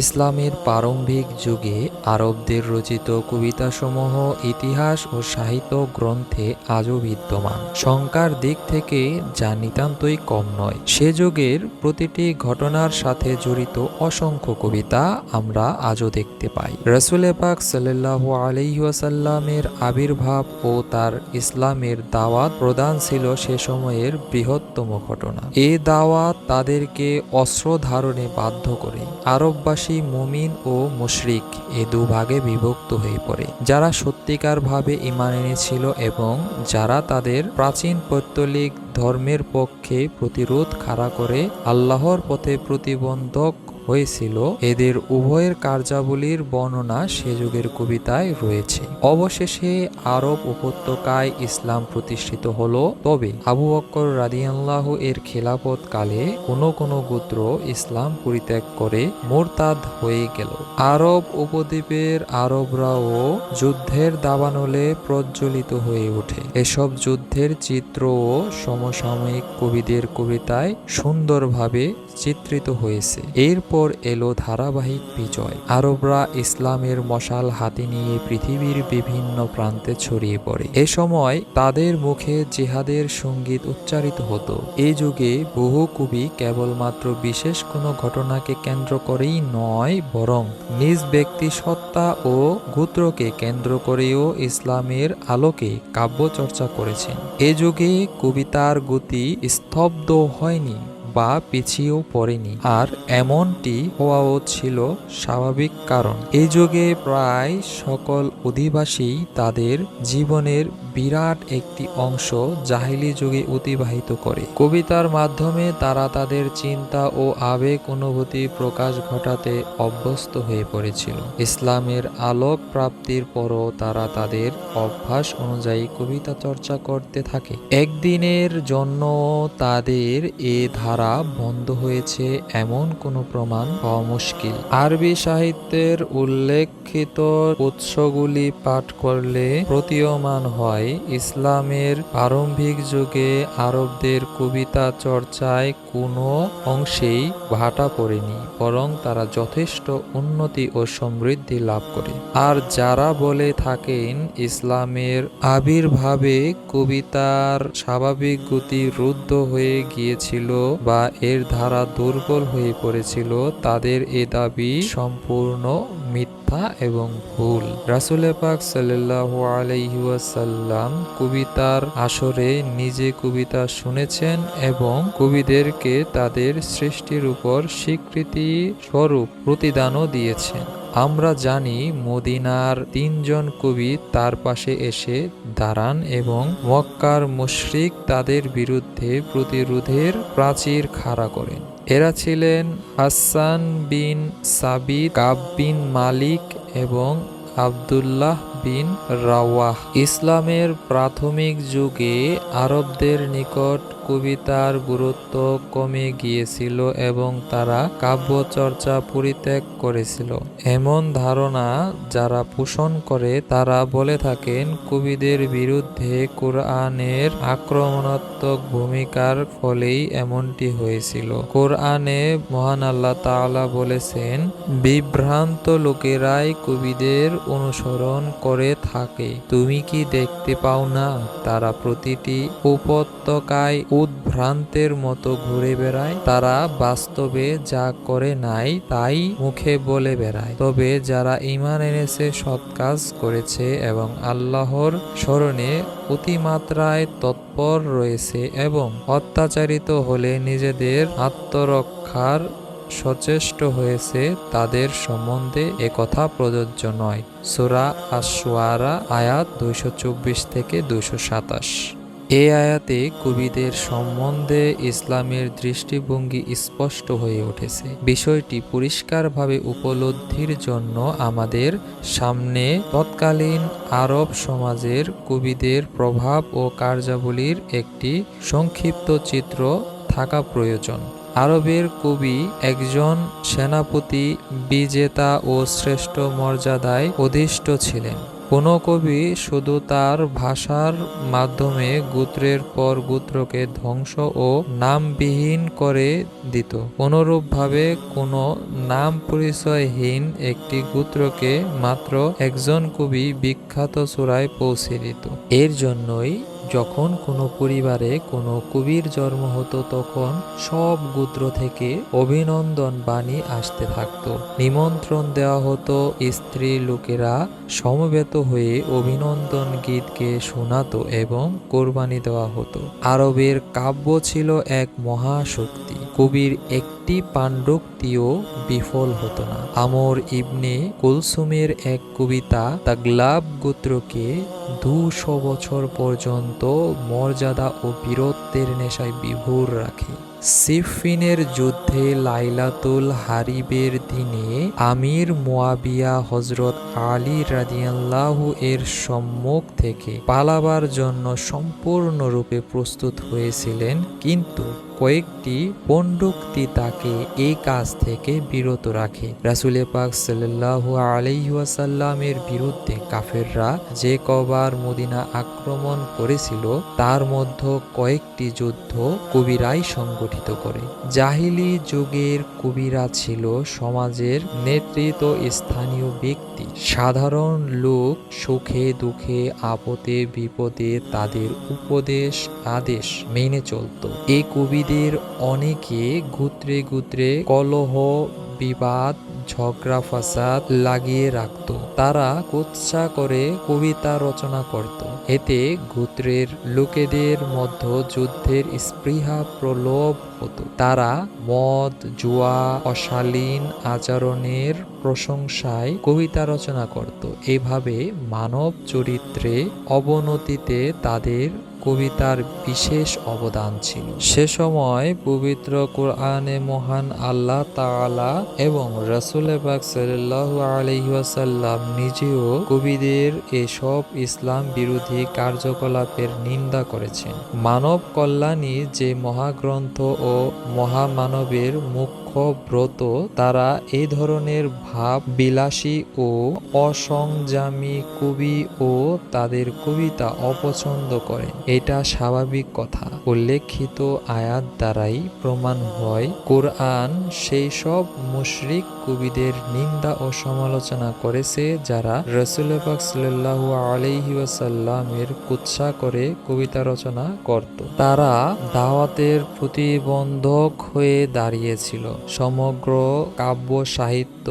ইসলামের প্রারম্ভিক যুগে আরবদের রচিত কবিতাসমূহ ইতিহাস ও সাহিত্য গ্রন্থে আজও বিদ্যমান। সংখ্যার দিক থেকে যা নিতান্তই কম নয়। সে যুগের প্রতিটি ঘটনার সাথে জড়িত অসংখ্য কবিতা আমরা আজও দেখতে পাই। রাসূল পাক সাল্লাল্লাহু আলাইহি ওয়াসাল্লামের আবির্ভাব ও তার ইসলামের দাওয়াত প্রদান ছিল সে সময়ের বৃহত্তম ঘটনা। এই দাওয়াত তাদেরকে অস্ত্র ধারণে বাধ্য করে। আরববাসী মুমিন ও মুশরিক এ দুভাগে বিভক্ত হয়ে পড়ে। যারা সত্যিকার ভাবে ঈমান এনেছিল এবং যারা তাদের প্রাচীন পৌত্তলিক ধর্মের পক্ষে প্রতিরোধ খাড়া করে আল্লাহর পথে প্রতিবন্ধক হয়েছিল, এদের উভয়ের কার্যাবলীর বর্ণনা সে যুগের কবিতায় রয়েছে। অবশেষে আরব উপত্যকায় ইসলাম প্রতিষ্ঠিত হলো। তবে আবু বকর রাদিয়াল্লাহু এর খেলাফত কালে কোনো কোনো গোত্র ইসলাম পরিত্যাগ করে মুরতাদ হয়ে গেল। আরব উপদ্বীপের আরবরাও যুদ্ধের দাবানলে প্রজ্বলিত হয়ে ওঠে। এসব যুদ্ধের চিত্রও সমসাময়িক কবিদের কবিতায় সুন্দরভাবে চিত্রিত হয়েছে। এরপর এলো ধারাবাহিক বিজয়। আরবরা ইসলামের মশাল হাতে নিয়ে পৃথিবীর বিভিন্ন প্রান্তে ছড়িয়ে পড়ে। এ সময় তাদের মুখে জিহাদের সঙ্গীত উচ্চারিত হতো। এই যুগে বহু কবি কেবলমাত্র বিশেষ কোনো ঘটনাকে কেন্দ্র করেই নয়, বরং নিজ ব্যক্তি সত্তা ও গোত্রকে কেন্দ্র করেও ইসলামের আলোকে কাব্য চর্চা করেছেন। এ যুগে কবিতার গতি স্তব্ধ হয়নি বা পিছিয়েও পড়েনি, আর এমনটি হওয়াও ছিল স্বাভাবিক, কারণ এই যুগে প্রায় সকল অধিবাসী তাদের জীবনের বিরাট একটি অংশ জাহিলি যুগে অতিবাহিত করে। কবিতার মাধ্যমে তারা তাদের চিন্তা ও আবেগ অনুভূতি প্রকাশ ঘটাতে অভ্যস্ত হয়ে পড়েছিল। ইসলামের আলোক প্রাপ্তির পরও তারা তাদের অভ্যাস অনুযায়ী কবিতা চর্চা করতে থাকে। একদিনের জন্য তাদের এ ধারা বন্ধ হয়েছে এমন কোনো প্রমাণ পাওয়া মুশকিল। আরবি সাহিত্যের উল্লেখিত উৎসগুলি পাঠ করলে প্রতীয়মান হয় ইসলামের প্রারম্ভিক যুগে আরবদের কবিতা চর্চায় কোনো অংশেই ভাটা পড়েনি, বরং তারা যথেষ্ট উন্নতি ও সমৃদ্ধি লাভ করে। আর যারা বলে থাকেন ইসলামের আবির্ভাবে কবিতার স্বাভাবিক গতি রুদ্ধ হয়ে গিয়েছিল বা এর ধারা দুর্বল হয়ে পড়েছিল, তাদের এ দাবি সম্পূর্ণ মিথ্যা এবং ভুল। রাসূল পাক সাল্লাল্লাহু আলাইহি ওয়াসাল্লাম কবিতার আসরে নিজে কবিতা শুনেছেন এবং কবিদেরকে তাদের সৃষ্টির উপর স্বীকৃতি স্বরূপ প্রতিদানও দিয়েছেন। আমরা জানি মদিনার 3 জন কবি তার পাশে এসে দাঁড়ান এবং মক্কার মুশরিক তাদের বিরুদ্ধে প্রতিরোধের প্রাচীর খাড়া করেন। এরা ছিলেন হাসান বিন সাবিত, কাব বিন মালিক এবং আব্দুল্লাহ বিন রাওয়াহ। ইসলামের প্রাথমিক যুগে আরবদের নিকট কবিতার গুরুত্ব কমে গিয়েছিল এবং তারা কাব্য চর্চা পরিত্যাগ করেছিল এমন ধারণা যারা পোষণ করে তারা বলে থাকেন কবিদের বিরুদ্ধে কোরআনের আক্রমণাত্মক ভূমিকার ফলেই এমনটি হয়েছিল। কোরআনে মহান আল্লাহ তাআলা বলেছেন, বিভ্রান্ত লোকেরাই কবিদের অনুসরণ করে থাকে। তুমি কি দেখতে পাও না তারা প্রতিটি উপত্যকায় উদ্ভ্রান্তের মতো ঘুরে বেড়ায়? তারা বাস্তবে যা করে নাই তাই মুখে বলে বেড়ায়। তবে যারা ঈমান এনেছে, সৎ কাজ করেছে এবং আল্লাহর স্মরণে অতিমাত্রায় তৎপর রয়েছে এবং অত্যাচারিত হলে নিজেদের আত্মরক্ষার সচেষ্ট হয়েছে, তাদের সম্বন্ধে একথা প্রযোজ্য নয়। সূরা আশ-শুআরা আয়াত 224 থেকে 227। এই আয়াতে কবিদের সম্বন্ধে ইসলামের দৃষ্টিভঙ্গি স্পষ্ট হয়ে উঠেছে। বিষয়টি পরিষ্কারভাবে উপলব্ধির জন্য আমাদের সামনে তৎকালীন আরব সমাজের কবিদের প্রভাব ও কার্যাবলীর একটি সংক্ষিপ্ত চিত্র থাকা প্রয়োজন। আরবের কবি একজন সেনাপতি, বিজেতা ও শ্রেষ্ঠ মর্যাদায় অধিষ্ঠ ছিলেন। কোনো কবি শুধু তার ভাষার মাধ্যমে গোত্রের পর গোত্রকে ধ্বংস ও নামবিহীন করে দিত। অনুরূপভাবে কোনো নাম পরিচয়হীন একটি গোত্রকে মাত্র একজন কবি বিখ্যাত চূড়ায় পৌঁছে দিত। এর জন্যই যখন কোনো পরিবারে কোনো কবির জন্ম হতো তখন সব গোত্র থেকে অভিনন্দন বাণী আসতে থাকত। নিমন্ত্রণ দেওয়া হতো, স্ত্রী লোকেরা সমবেত হয়ে অভিনন্দন গীত গেয়ে শোনাতো এবং কোরবানি দেওয়া হতো। আরবের কাব্য ছিল এক মহাশক্তি। কবির একটি পাণ্ডুক্তিও বিফল হতো না। আমর ইবনে কুলসুমের এক কবিতা তাগলাব গোত্রকে 200 বছর পর্যন্ত মর্যাদা ও বীরত্বের নেশায় বিভোর রাখে। সিফফিনের যুদ্ধে লাইলাতুল হারিবের দিনে আমির মুয়াবিয়া হযরত আলী রাদিয়াল্লাহু এর সম্মুখ থেকে পালাবার জন্য সম্পূর্ণরূপে প্রস্তুত হয়েছিলেন, কিন্তু কয়েকটি পণ্ডুক্তি তাকে এই কাজ থেকে বিরত রাখে। রাসূল পাক সাল্লাল্লাহু আলাইহি ওয়াসাল্লামের বিরুদ্ধে কাফেররা যে কবার মদিনা আক্রমণ করেছিল তার মধ্যে কয়েকটি যুদ্ধ কবিরাই সংগঠিত করে। জাহিলি যুগের কবিরা ছিল সমাজের নেতৃত্ব স্থানীয় ব্যক্তি। সাধারণ লোক সুখে দুঃখে আপদে বিপদে তাদের উপদেশ আদেশ মেনে চলত। এই কবিদের অনেকে গোত্রে গোত্রে কলহ বিবাদ ঝগড়া ফাসাদ লাগিয়ে রাখত। তারা কুৎসা করে কবিতা রচনা করত। এতে গোত্রের লোকেদের মধ্যে যুদ্ধের স্পৃহা প্রলোভ হতো। তারা মদ জুয়া অশালীন আচরণের প্রশংসায় কবিতা রচনা করত। এভাবে মানব চরিত্রে অবনতিতে তাদের কবিতার বিশেষ অবদান ছিল। সে সময় পবিত্র কোরআনে মহান আল্লাহ তাআলা এবং রাসূল পাক সাল্লাল্লাহু আলাইহি ওয়াসাল্লাম নিজেও কবিদের এসব ইসলাম বিরোধী কার্যকলাপের নিন্দা করেছেন। মানব কল্যাণী যে মহাগ্রন্থ ও মহামানবের মুখ্য ব্রত, তারা এই ধরনের ভাব বিলাসী ও অসংযমী কবি ও তাদের কবিতা অপছন্দ করেন। এটা স্বাভাবিক কথা। উল্লেখিত আয়াত দ্বারাই প্রমাণ হয় কোরআন সেই সব মুশরিক কবিদের নিন্দা ও সমালোচনা করেছে যারা রাসূল পাক সাল্লাল্লাহু আলাইহি ওয়াসাল্লামের কুৎসা করে কবিতা রচনা করত। তারা দাওয়াতের প্রতিবন্ধক হয়ে দাঁড়িয়েছিল। সমগ্র কাব্য সাহিত্য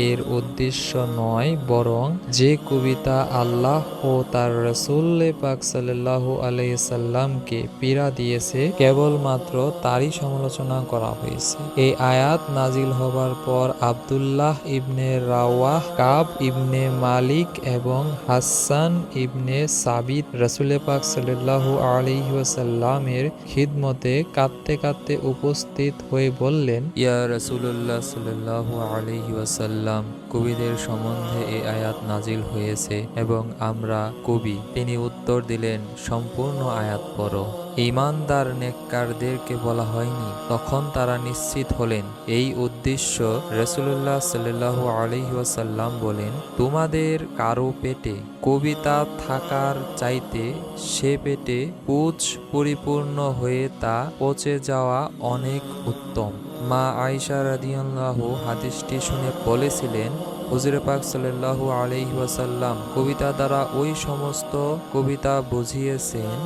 এর উদ্দেশ্য নয়, বরং যে কবিতা আল্লাহ ও তার রাসূল পাক সাল্লাল্লাহু আলাইহি সাল্লামকে পীড়া দিয়েছে কেবলমাত্র তারই সমালোচনা করা হয়েছে। এই আয়াত নাজিল হবার পর আব্দুল্লাহ ইবনে রাওয়াহ, কাব ইবনে মালিক এবং হাসান ইবনে সাবিত রাসূল পাক সাল্লাল্লাহু আলাইহি ওয়াসাল্লামের খিদমতে কাঁদতে কাঁদতে উপস্থিত হয়ে বললেন, ইয়া রাসূলুল্লাহ সাল্লাল্লাহু আলাইহি ওয়াসাল্লাম, কবিদের সম্বন্ধে এই আয়াত নাজিল হয়েছে এবং আমরা কবি। তিনি উত্তর দিলেন, সম্পূর্ণ আয়াত পড়ো। ঈমানদার নেককারদেরকে বলা হয়নি? তখন তারা নিশ্চিত হলেন এই উদ্দেশ্য। রাসূলুল্লাহ সাল্লাল্লাহু আলাইহি ওয়াসাল্লাম বলেন, তোমাদের কারো পেটে কবিতা থাকার চাইতে সে পেটে পুঁজ পরিপূর্ণ হয়ে তা পচে যাওয়া অনেক উত্তম। মা আয়েশা রাদিয়াল্লাহু হাদিসটি শুনে বলেছিলেন, হুজুর পাক সাল্লাল্লাহু আলাইহি ওয়াসাল্লাম কবিতা দ্বারা ওই সমস্ত কবিতা বুঝিয়েছেন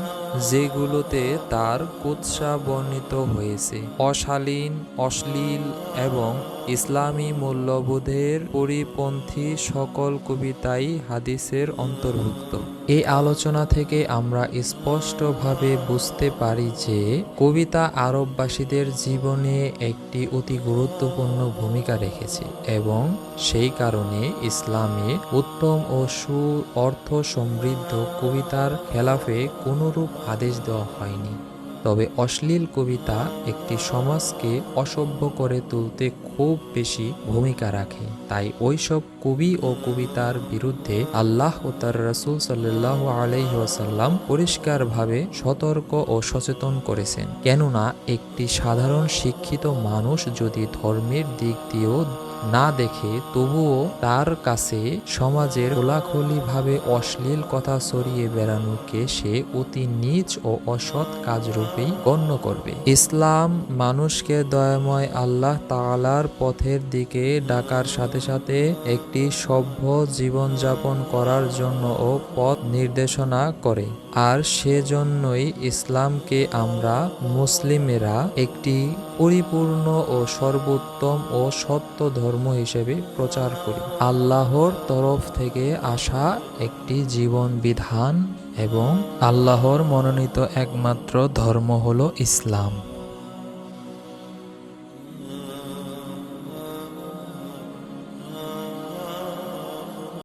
যেগুলোতে তার কুৎসা বর্ণিত হয়েছে। অশালীন অশ্লীল এবং ইসলামী মূল্যবোধের পরিপন্থী সকল কবিতাই হাদিসের অন্তর্ভুক্ত। এই আলোচনা থেকে আমরা স্পষ্টভাবে বুঝতে পারি যে কবিতা আরববাসীদের জীবনে একটি অতি গুরুত্বপূর্ণ ভূমিকা রেখেছে এবং সেই কারণে ইসলামে উত্তম ও অর্থ সমৃদ্ধ কবিতার খেলাফে কোনরূপ আদেশ দেওয়া হয়নি। তবে অশ্লীল কবিতা একটি সমাজকে অসভ্য করে তুলতে খুব বেশি ভূমিকা রাখে। তাই ওইসব কবি ও কবিতার বিরুদ্ধে আল্লাহ ও তার রাসূল সাল্লাল্লাহু আলাইহি ওয়াসাল্লাম পরিষ্কারভাবে সতর্ক ও সচেতন করেছেন। কেননা একটি সাধারণ শিক্ষিত মানুষ যদি ধর্মের দিক দিয়েও না দেখে তবুও তার কাছে সমাজের খোলাখুলিভাবে অশ্লীল কথা ছড়িয়ে বেড়ানোকে সে অতি নীচ ও অসৎ কাজরূপেই গণ্য করবে। ইসলাম মানুষকে দয়াময় আল্লাহ তাআলার পথের দিকে ডাকার সাথে সাথে একটি সভ্য জীবনযাপন করার জন্যও পথ নির্দেশনা করে। আর সেজন্যই ইসলামকে আমরা মুসলিমেরা একটি পরিপূর্ণ ও সর্বোত্তম ও সত্য ধর্ম হিসেবে প্রচার করি। আল্লাহর তরফ থেকে আসা একটি জীবন বিধান এবং আল্লাহর মনোনীত একমাত্র ধর্ম হলো ইসলাম।